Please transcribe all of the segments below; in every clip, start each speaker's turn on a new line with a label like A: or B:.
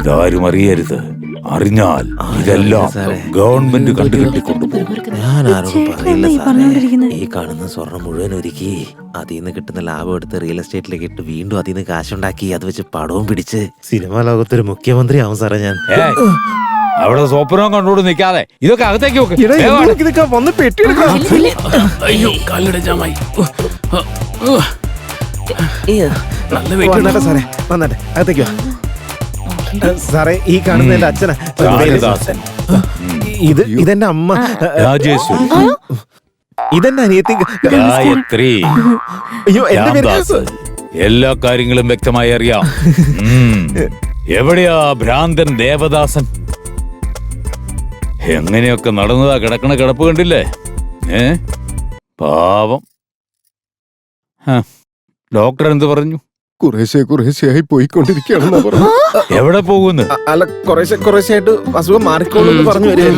A: ഇതാരും അറിയരുത്. അറിഞ്ഞാൽ ഇതെല്ലാം ഗവൺമെന്റ് കണ്ടുകെട്ടിക്കൊണ്ടുപോകും.
B: ഞാൻ ആരോടും പറയില്ല സാറേ. ഈ കാണുന്ന സ്വർണം മുഴുവൻ ഒരുക്കി അതിൽ നിന്ന് കിട്ടുന്ന ലാഭം എടുത്ത് റിയൽ എസ്റ്റേറ്റിലേക്ക് ഇട്ട് വീണ്ടും അതിൽ നിന്ന് കാശുണ്ടാക്കി അത് വെച്ച് പടവും പിടിച്ച് സിനിമാ ലോകത്തൊരു മുഖ്യമന്ത്രി ആവും സാറേ ഞാൻ.
A: അവിടെ സ്വപ്നവും കണ്ടോട് നിൽക്കാതെ ഇതൊക്കെ അകത്തേക്ക്
C: വന്ന് പെട്ടിയെടുക്കാം.
D: അയ്യോ കാലിടെ ജാമായി.
C: വന്നട്ടെ സാറേ, വന്നട്ടെ അകത്തേക്ക് വാ. സാറേ ഈ കാണുന്ന എന്റെ അച്ഛനാ. ഇതെന്റെ അമ്മ
A: രാജേശ്വരി,
C: ഇതെന്റെ അനിയത്തി
A: ഗായത്രി,
C: അയ്യോ എന്റെ പേര്
A: രാംദാസ്. എല്ലാ കാര്യങ്ങളും വ്യക്തമായി അറിയാം. എവിടെയാ ഭ്രാന്തൻ ദേവദാസൻ? എങ്ങനെയൊക്കെ നടന്നതാ കിടക്കണ കിടപ്പ് കണ്ടില്ലേ? പാവം. ഡോക്ടർ എന്ത് പറഞ്ഞു?
E: കുറേശ്ശെയായി പോയിക്കൊണ്ടിരിക്കുകയാണെന്നാ പറഞ്ഞു.
A: എവിടെ പോകുന്നു?
C: അല്ല കുറേശ്ശെയായിട്ട് അസുഖം മാറിക്കോളൂ പറഞ്ഞു വരും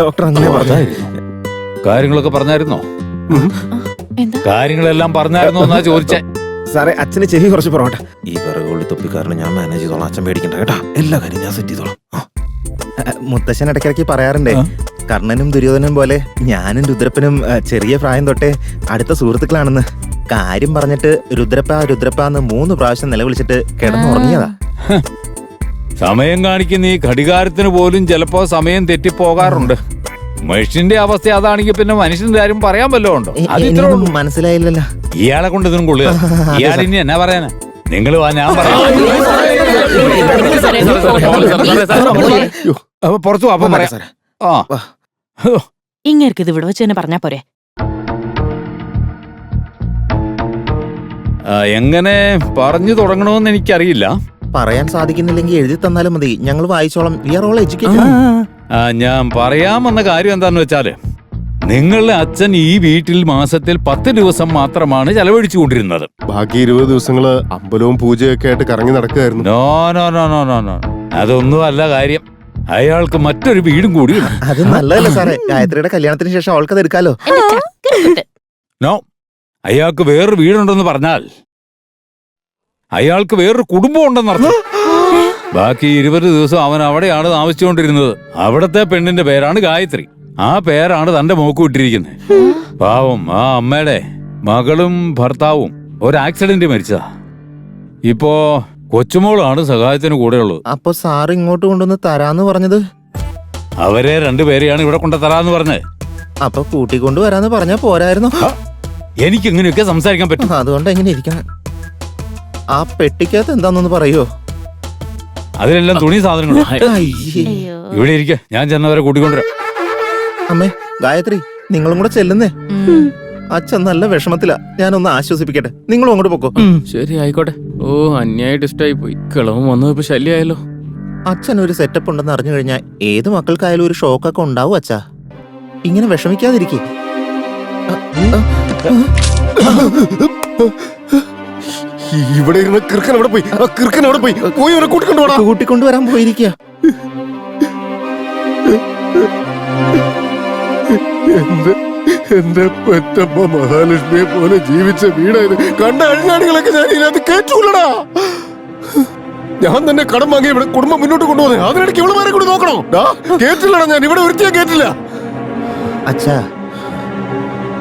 C: ഡോക്ടർ. അങ്ങനെ പറഞ്ഞു.
A: കാര്യങ്ങളൊക്കെ പറഞ്ഞായിരുന്നോ? കാര്യങ്ങളെല്ലാം പറഞ്ഞായിരുന്നോ എന്നാ ചോദിച്ചേ.
C: സാറേ അച്ഛന് ചെവി കുറച്ച് പുറകോട്ടെ.
B: ഈ വിറകുള്ളി തൊപ്പിക്കാരനെ ഞാൻ മാനേജ് ചെയ്തോളാം. അച്ഛൻ പേടിക്കണ്ട കേട്ടാ. എല്ലാ കാര്യം ഞാൻ സെറ്റ് ചെയ്തോളാം.
C: മുത്തശ്ശൻ ഇടയ്ക്കിടയ്ക്ക് പറയാറുണ്ടേ, കർണനും ദുര്യോധനും പോലെ ഞാനും രുദ്രപ്പനും ചെറിയ പ്രായം തൊട്ടേ അടുത്ത സുഹൃത്തുക്കളാണെന്ന്. കാര്യം പറഞ്ഞിട്ട് രുദ്രപ്പ എന്ന് 3 പ്രാവശ്യം നിലവിളിച്ചിട്ട് കിടന്നുറങ്ങിയതാ.
A: സമയം കാണിക്കുന്ന ഈ ഘടികാരത്തിന് പോലും ചിലപ്പോ സമയം തെറ്റിപ്പോകാറുണ്ട്. മനുഷ്യന്റെ അവസ്ഥ അതാണെങ്കിൽ പിന്നെ മനുഷ്യന്റെ കാര്യം പറയാൻ വല്ലതും ഉണ്ടോ?
C: എനിക്കൊന്നും മനസ്സിലായില്ലല്ലോ.
A: ഇയാളെ കൊണ്ട് ഇതിനും കൊള്ളുക. ഇയാൾ ഇനി എന്നാ പറയാനാ? നിങ്ങൾ വാ, ഞാൻ പറയാം. പുറത്തു അപ്പം പറയാം.
F: ഇങ്ങേർക്ക് ഇത് ഇവിടെ വെച്ച് തന്നെ പറഞ്ഞാ പോരെ?
A: എങ്ങനെ പറഞ്ഞു തുടങ്ങണമെന്ന് എനിക്കറിയില്ല.
B: പറയാൻ സാധിക്കുന്നില്ലെങ്കിൽ എഴുതി തന്നാലും മതി, ഞങ്ങൾ വായിച്ചോളാം. We are all educated.
A: ഞാൻ പറയാമെന്ന കാര്യം എന്താന്ന് വെച്ചാല്, നിങ്ങളുടെ അച്ഛൻ ഈ വീട്ടിൽ മാസത്തിൽ 10 ദിവസം മാത്രമാണ് ചെലവഴിച്ചു കൊണ്ടിരുന്നത്.
E: ബാക്കി 20 ദിവസങ്ങള് അമ്പലവും പൂജയൊക്കെ ആയിട്ട് കറങ്ങി നടക്കുകയായിരുന്നു.
A: No no no no no no അതൊന്നും അല്ല കാര്യം. അയാൾക്ക് മറ്റൊരു വീടും കൂടി.
B: അത് നല്ലതല്ലേ സാറേ? ഗായത്രിയുടെ കല്യാണത്തിന് ശേഷം അവൾക്കത് എടുക്കാലോ.
A: നോ, അയാൾക്ക് വേറൊരു വീടുണ്ടെന്ന് പറഞ്ഞാൽ അയാൾക്ക് വേറൊരു കുടുംബം ഉണ്ടെന്നർത്ഥം. ബാക്കി 20 ദിവസം അവൻ അവിടെയാണ് താമസിച്ചുകൊണ്ടിരുന്നത്. അവിടത്തെ പെണ്ണിന്റെ പേരാണ് ഗായത്രി. ആ പേരാണ് തന്റെ മോക്ക് വിട്ടിരിക്കുന്നത്. പാവം ആ അമ്മയുടെ മകളും ഭർത്താവും ഒരു ആക്സിഡന്റ് മരിച്ചതാ. ഇപ്പോ കൊച്ചുമോളാണ് സഹായത്തിന് കൂടെയുള്ളത്.
B: അപ്പൊ സാറ് ഇങ്ങോട്ട് കൊണ്ടുവന്ന് തരാന്ന് പറഞ്ഞത്?
A: അവരെ 2 പേരെയാണ് ഇവിടെ കൊണ്ട് തരാന്ന് പറഞ്ഞത്.
B: അപ്പൊ കൂട്ടിക്കൊണ്ട് വരാന്ന് പറഞ്ഞാ പോരായിരുന്നു?
A: എനിക്ക് ഇങ്ങനെയൊക്കെ സംസാരിക്കാൻ പറ്റും.
B: അതുകൊണ്ട് എങ്ങനെ ഇരിക്കണം? ആ പെട്ടിക്കകത്ത് എന്താന്നൊന്ന് പറയോ?
A: അതിലെല്ലാം തുണി സാധനങ്ങളും. ഇവിടെ ഇരിക്ക, ഞാൻ ചെന്നവരെ കൂട്ടിക്കൊണ്ടുവരാം.
B: അമ്മേ, ഗായത്രി നിങ്ങളും കൂടെ ചെല്ലുന്നേ. അച്ഛൻ നല്ല വിഷമത്തിലാ. ഞാനൊന്ന് ആശ്വസിപ്പിക്കട്ടെ. നിങ്ങളും അങ്ങോട്ട് പൊക്കോ.
D: ശരി ആയിക്കോട്ടെ. ഓ അന്യായിട്ട് ഇഷ്ടമായി പോയി. കിളവും വന്നത് ഇപ്പൊ ശല്യമായല്ലോ.
B: അച്ഛൻ ഒരു സെറ്റപ്പ് ഉണ്ടെന്ന് അറിഞ്ഞു കഴിഞ്ഞാൽ ഏത് മക്കൾക്കായാലും ഒരു ഷോക്കൊക്കെ ഉണ്ടാവും അച്ഛാ. ഇങ്ങനെ വിഷമിക്കാതിരിക്കേ.
E: ഇവിടെ ഇരുന്ന് കിറുക്കൻ അവിടെ പോയി. പോയി അവരെ
B: കൂട്ടിക്കൊണ്ടുവരാൻ പോയിരിക്കുക.
E: എന്റെ പെറ്റമ്മ മഹാലക്ഷ്മിയെ പോലെ ജീവിച്ച വീടായത്. കണ്ട അഴിഞ്ഞാടികളൊക്കെ ഞാൻ ഇതിനകത്ത് കേറ്റൂലടാ. ഞാൻ തന്നെ കടം വാങ്ങി ഇവിടെ കുടുംബം മുന്നോട്ട് കൊണ്ടുപോകുന്നത്. അതിനിടയ്ക്ക് ഇവളുമാരെ കൂടി നോക്കണോ? കേട്ടില്ലടാ, ഞാൻ ഇവിടെ ഒരുത്തിയാ കേട്ടില്ല.
B: അച്ഛാ,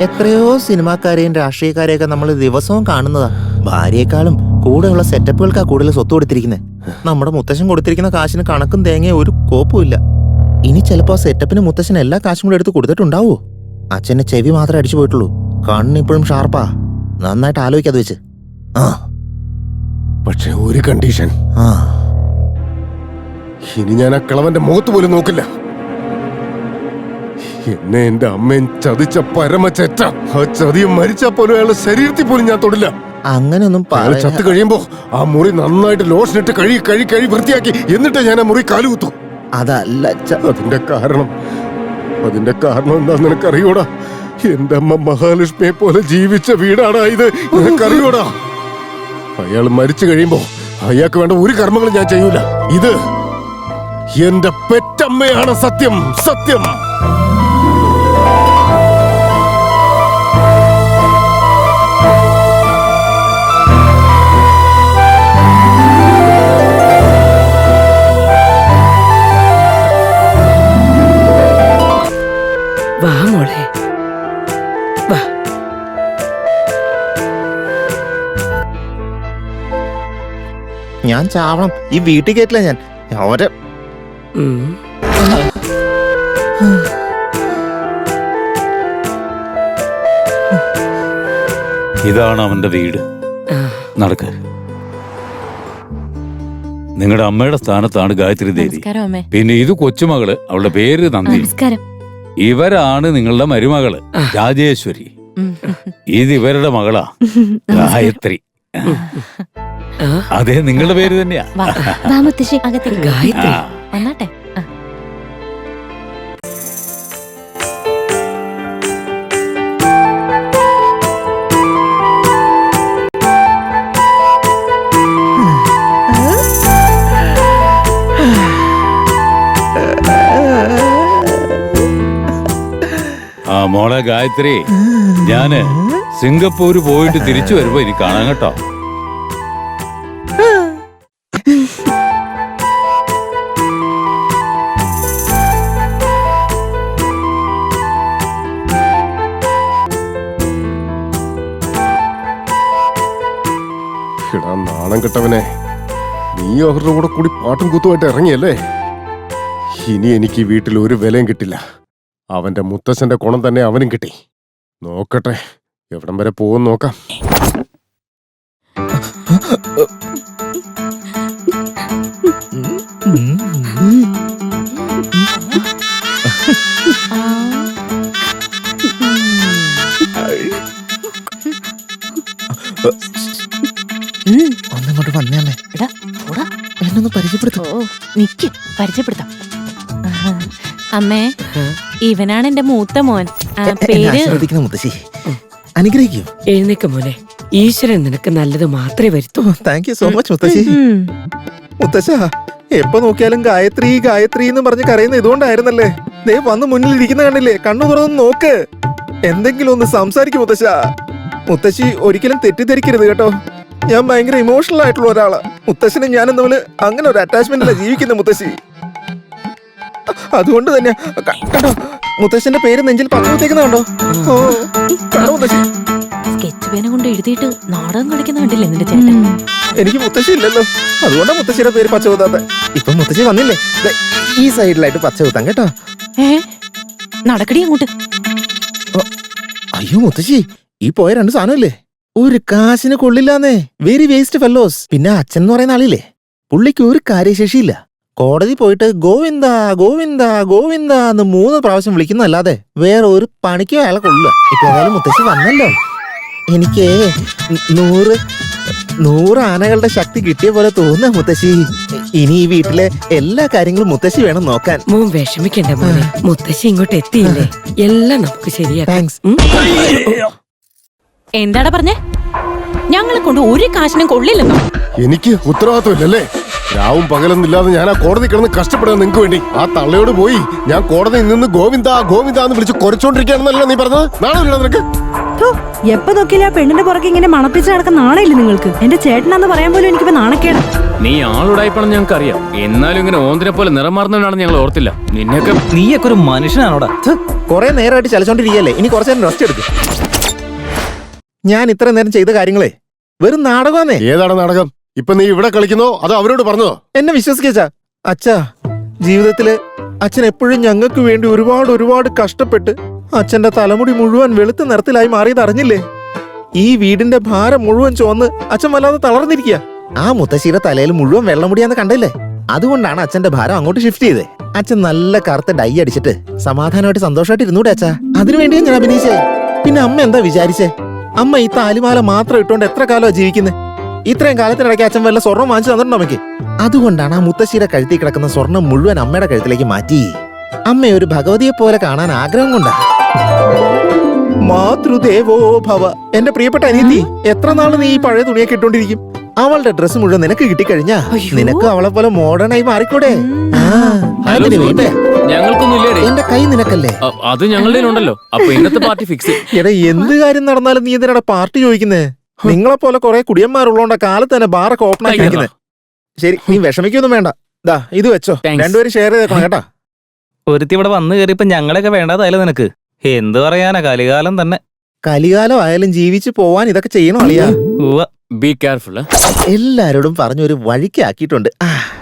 B: എത്രയോ സിനിമാക്കാരെയും രാഷ്ട്രീയക്കാരെയൊക്കെ നമ്മൾ ദിവസവും കാണുന്നതാ. ഭാര്യയെക്കാളും കൂടെയുള്ള സെറ്റപ്പുകൾക്കാ കൂടുതൽ സ്വത്ത് കൊടുത്തിരിക്കുന്നത്. നമ്മുടെ മുത്തശ്ശൻ കൊടുത്തിരിക്കുന്ന കാശിന് കണക്കും തേങ്ങയും ഒരു കോപ്പുമില്ല. ഇനി ചിലപ്പോ സെറ്റപ്പിന് മുത്തശ്ശൻ എല്ലാ കാശും കൂടെ എടുത്ത് കൊടുത്തിട്ടുണ്ടാവോ? അച്ഛന്റെ ചെവി മാത്രമേ അടിച്ചു പോയിട്ടുള്ളൂ. കണ്ണിപ്പോഴും ഷാർപ്പാ. നന്നായിട്ട് ആലോചിക്കാതെ വെച്ച്.
E: പക്ഷെ ഒരു കണ്ടീഷൻ. ഇനി ഞാൻ ആ കിളവന്റെ മുഖത്ത് പോലും നോക്കില്ല. എന്നെ എന്റെ അമ്മയും ചതിച്ച പരമചെറ്റ. ആ ചതിയും മരിച്ചാ പോലും അയാളുടെ ശരീരത്തിൽ പോലും ഞാൻ തൊടില്ല.
B: അങ്ങനെയൊന്നും
E: ചത്ത് കഴിയുമ്പോ ആ മുറി നന്നായിട്ട് ലോഷനിട്ട് കഴുകി വൃത്തിയാക്കി എന്നിട്ട് ഞാൻ ആ മുറി കാലുകുത്തു.
B: അതല്ല
E: അതിന്റെ കാരണം എന്താന്ന് നിനക്കറിയോടാ? എന്റെ അമ്മ മഹാലക്ഷ്മിയെ പോലെ ജീവിച്ച വീടാണ് ഇത്. നിനക്കറിയോടാ? അയാൾ മരിച്ചു കഴിയുമ്പോ അയാൾക്ക് വേണ്ട ഒരു കർമ്മങ്ങളും ഞാൻ ചെയ്യൂല. ഇത് എന്റെ പെറ്റമ്മയാണ്. സത്യം.
B: ഞാൻ ചാവണം. ഈ വീട്ടിൽ കയറ്റില്ല ഞാൻ. അവരെ
A: ഇതാണ് അവന്റെ വീട്. നടക്ക. നിങ്ങളുടെ അമ്മയുടെ സ്ഥാനത്താണ് ഗായത്രി ദേവി.
F: നമസ്കാരം അമ്മേ.
A: പിന്നെ ഇത് കൊച്ചുമകള്, അവളുടെ പേര് നന്ദി.
F: നമസ്കാരം.
A: ഇവരാണ് നിങ്ങളുടെ മരുമകള് രാജേശ്വരി. ഇത് ഇവരുടെ മകളാ ഗായത്രി. അതെ, നിങ്ങളുടെ പേര് തന്നെയാ.
F: വാ മുത്തശ്ശി, അകത്തേക്ക്
G: ഗായത്രി.
F: വന്നാട്ടെ.
A: ആ മോളെ ഗായത്രി, ഞാന് സിംഗപ്പൂര് പോയിട്ട് തിരിച്ചു വരുമ്പോ ഇനി കാണാൻ കേട്ടോ.
E: എടാ നാണം കെട്ടവനെ, നീ അവരുടെ കൂടെ കൂടി പാട്ടും കൂത്തുമായിട്ട് ഇറങ്ങിയല്ലേ? ഇനി എനിക്ക് ഈ വീട്ടിൽ ഒരു വിലയും കിട്ടില്ല. അവന്റെ മുത്തശ്ശന്റെ കുണം തന്നെ അവനും കിട്ടി. നോക്കട്ടെ എവിടം വരെ പോകും നോക്കാം.
B: ഒന്നിങ്ങോട്ട് വന്നേ അമ്മേ.
F: എടാ, പോടാ.
B: എന്നൊന്ന് പരിചയപ്പെടുത്തു.
F: ഓ, നിക്ക്, പരിചയപ്പെടുത്താം. അമ്മേ, ഇവനാണ് എന്റെ മൂത്ത മോൻ. പേര്
B: ആശീർവദിക്കുന്ന മുത്തശ്ശി. അനുഗ്രഹിക്കൂ.
G: എഴുന്നേക്ക് മോനെ. ഈശ്വരൻ നിനക്ക് നല്ലത് മാത്രമേ വരുത്തൂ.
B: താങ്ക് യു സോ മച്ച് മുത്തശ്ശി. മുത്തശ്ശ, എപ്പോ നോക്കിയാലും ഗായത്രി ഗായത്രി എന്ന് പറഞ്ഞ് കരയുന്ന ഇതുകൊണ്ടായിരുന്നല്ലേ? ദേ വന്ന് മുന്നിൽ ഇരിക്കുന്ന കണ്ടില്ലേ? കണ്ണു തുറന്ന് നോക്ക്. എന്തെങ്കിലും ഒന്ന് സംസാരിക്കും മുത്തശ്ശ. മുത്തശ്ശി ഒരിക്കലും തെറ്റിദ്ധരിക്കരുത് കേട്ടോ. ഞാൻ ഭയങ്കര ഇമോഷണൽ ആയിട്ടുള്ള ഒരാളാ. മുത്തശ്ശനും ഞാനും തമ്മില് അങ്ങനെ ഒരു അറ്റാച്ച്മെന്റ് അല്ല ജീവിക്കുന്ന മുത്തശ്ശി. അതുകൊണ്ട് തന്നെ കണ്ടോ, മുത്തശ്ശന്റെ പേര് നെഞ്ചിൽ പങ്കുവെച്ചേക്കുന്ന കണ്ടോ? ഓ, കണ്ടോ മുത്തശ്ശി?
F: സ്കെച്ച് പേന കൊണ്ട് എഴുതിയിട്ട് നാടകം കളിക്കുന്ന കണ്ടില്ലേ നിന്റെ ചേട്ടൻ?
B: എനിക്ക് മുത്തശ്ശി ഇല്ലല്ലോ, അതുകൊണ്ടാ മുത്തശ്ശിയുടെ പേര് പച്ച കുത്താത്ത. ഇപ്പൊ മുത്തശ്ശി വന്നില്ലേ, ദേ ഈ സൈഡിലായിട്ട് പച്ച കുത്താം കേട്ടോ.
F: നടക്കടി അങ്ങോട്ട്.
B: അയ്യോ മുത്തശ്ശി, ഈ പോയ രണ്ട് സാധനമില്ലേ, ഒരു കാശിന് കൊള്ളില്ലാന്നേ. Very waste fellows. പിന്നെ അച്ഛൻ എന്ന് പറയുന്ന ആളില്ലേ, പുള്ളിക്ക് ഒരു കാര്യശേഷിയില്ല. കോടതി പോയിട്ട് ഗോവിന്ദ ഗോവിന്ദ ഗോവിന്ദ എന്ന് 3 പ്രാവശ്യം വിളിക്കുന്നല്ലാതെ വേറെ ഒരു പണിക്കോ അയാളെ കൊള്ളില്ല. ഇപ്പൊ ഏതായാലും മുത്തശ്ശി വന്നല്ലോ, എനിക്ക് 100 ആനകളുടെ ശക്തി കിട്ടിയ പോലെ തോന്നുക മുത്തശ്ശി. ഇനി ഈ വീട്ടിലെ എല്ലാ കാര്യങ്ങളും മുത്തശ്ശി വേണം നോക്കാൻ.
G: മോൻ വിഷമിക്കണ്ട മോനെ. മുത്തശ്ശി ഇങ്ങോട്ട് എത്തിയില്ലേ, എല്ലാം നമുക്ക് ശരിയാക്കാം.
B: താങ്ക്സ്.
F: എന്താടാ പറഞ്ഞേ? ഞങ്ങളെ കൊണ്ട് ഒരു കാശിനും കൊള്ളില്ലെന്നോ?
E: എനിക്ക് ഉത്തരവാദിത്വമില്ലല്ലേ? രാവും പകലൊന്നില്ലാതെ ഞാൻ ആ കോടതി കിടന്ന് കഷ്ടപ്പെടുക നിങ്ങൾക്ക് വേണ്ടി. ആ തള്ളയോട് പോയി ഞാൻ കോടതിയിൽ നിന്ന് ഗോവിന്ദ ഗോവിന്ദ എന്ന് വിളിച്ച് കുറച്ചോണ്ടിരിക്കുകയാണെന്നല്ലോ നീ പറഞ്ഞത്. നാണമില്ല നിനക്ക്?
H: എപ്പോ നോക്കിയില്ല പെണ്ണിന്റെ പുറകെ ഇങ്ങനെ മണപ്പിച്ച് നടക്കുന്ന നാണയില്ല നിങ്ങൾക്ക്? എന്റെ ചേട്ടനാന്ന് പറയാൻ പോലും എനിക്കിപ്പോ നാണക്കേടാ.
D: നീ ആളുടായിപ്പണം ഞങ്ങൾക്ക് അറിയാം. എന്നാലും ഇങ്ങനെ ഓന്തിനെ പോലെ നിറം മാറുന്നവനാണെന്ന് ഞങ്ങൾ ഓർത്തില്ല. നിന്നൊക്കെ
I: നീയൊക്കെ ഒരു മനുഷ്യനാണോടാ?
B: കൊറേ നേരമായിട്ട് ചലിച്ചോണ്ടിരിക്കുകയല്ലേ, ഇനി കുറച്ചു നേരം റെസ്റ്റ് എടുക്കും. ഞാൻ ഇത്ര നേരം ചെയ്ത കാര്യങ്ങളെ വെറും നാടകമാന്നേ.
E: ഏതാണ് നാടകം? ഇപ്പൊ നീ ഇവിടെ കളിക്കുന്നോ അതോ അവരോട് പറഞ്ഞോ?
B: എന്നെ വിശ്വസിക്കാ അച്ഛാ. ജീവിതത്തില് അച്ഛൻ എപ്പോഴും ഞങ്ങൾക്ക് വേണ്ടി ഒരുപാട് കഷ്ടപ്പെട്ട് അച്ഛന്റെ തലമുടി മുഴുവൻ വെളുത്ത നിറത്തിലായി മാറിയത് അറിഞ്ഞില്ലേ? ഈ വീടിന്റെ ഭാരം മുഴുവൻ ചുവന്ന് അച്ഛൻ വല്ലാതെ തളർന്നിരിക്കുക. ആ മുത്തശ്ശിയുടെ തലയിൽ മുഴുവൻ വെള്ളമുടിയാന്ന് കണ്ടല്ലേ? അതുകൊണ്ടാണ് അച്ഛന്റെ ഭാരം അങ്ങോട്ട് ഷിഫ്റ്റ് ചെയ്തേ. അച്ഛൻ നല്ല കറുത്ത ഡൈ അടിച്ചിട്ട് സമാധാനമായിട്ട് സന്തോഷമായിട്ട് ഇരുന്നൂടെ അച്ഛാ. അതിനുവേണ്ടിയാ ഞാൻ അഭിനയിച്ചേ. പിന്നെ അമ്മ എന്താ വിചാരിച്ചേ? അമ്മ ഈ താലിമാല മാത്രം ഇട്ടോണ്ട് എത്ര കാലമാണ് ജീവിക്കുന്നത്? ഇത്രയും കാലത്തിനിടയ്ക്ക് അച്ഛൻ വല്ല സ്വർണ്ണം വാങ്ങിച്ചു തന്നിട്ടുണ്ടോ അമ്മയ്ക്ക്? അതുകൊണ്ടാണ് ആ മുത്തശ്ശിയുടെ കഴുത്തിൽ കിടക്കുന്ന സ്വർണം മുഴുവൻ അമ്മയുടെ കഴുത്തിലേക്ക് മാറ്റി. അമ്മയെ ഒരു ഭഗവതിയെ പോലെ കാണാൻ ആഗ്രഹം കൊണ്ടാ. മാതൃദേവോ ഭവ. എന്റെ പ്രിയപ്പെട്ട അനിയത്തി, എത്ര നാള് നീ ഈ പഴയ തുണിയൊക്കെ ഇട്ടോണ്ടിരിക്കും? അവളുടെ ഡ്രസ്സ് മുഴുവൻ നിനക്ക് കിട്ടിക്കഴിഞ്ഞാ നിനക്ക് അവളെ പോലെ മോഡേൺ ആയി മാറിക്കൂടെ? അതിന് വേണ്ടേ?
D: ഞങ്ങൾക്കൊന്നും ഇല്ലേ?
B: എന്റെ കൈ നിനക്കല്ലേ?
D: അത് ഞങ്ങളുടെ ഉണ്ടല്ലോ. അപ്പൊ ഇന്നത്തെ പാർട്ടി ഫിക്സ്.
B: എടാ, എന്ത് കാര്യം നടന്നാലും നീ എന്തിനാ പാർട്ടി ചോദിക്കുന്നേ? നിങ്ങളെ പോലെ കുറെ കുടിയന്മാരുള്ളോണ്ട കാലത്ത് തന്നെ ബാറൊക്കെ ഓപ്പൺ ആക്കി വെക്കുന്നത്. ശരി, നീ വിഷമിക്കൊന്നും വേണ്ട. ദാ ഇത് വെച്ചോ, രണ്ടുപേരും ഷെയർ ചെയ്തേക്കണം കേട്ടാ.
I: ഒരുത്തി ഇവിടെ വന്നു കയറിയപ്പോ ഞങ്ങളൊക്കെ വേണ്ടാതായാലും നിനക്ക് എന്ത് പറയാനാ? കലികാലം തന്നെ.
C: കലികാലം ആയാലും ജീവിച്ചു പോവാൻ ഇതൊക്കെ ചെയ്യണം അളിയാ.
D: Be careful.
C: എല്ലാരോടും പറഞ്ഞൊരു വഴിക്കാക്കിയിട്ടുണ്ട്.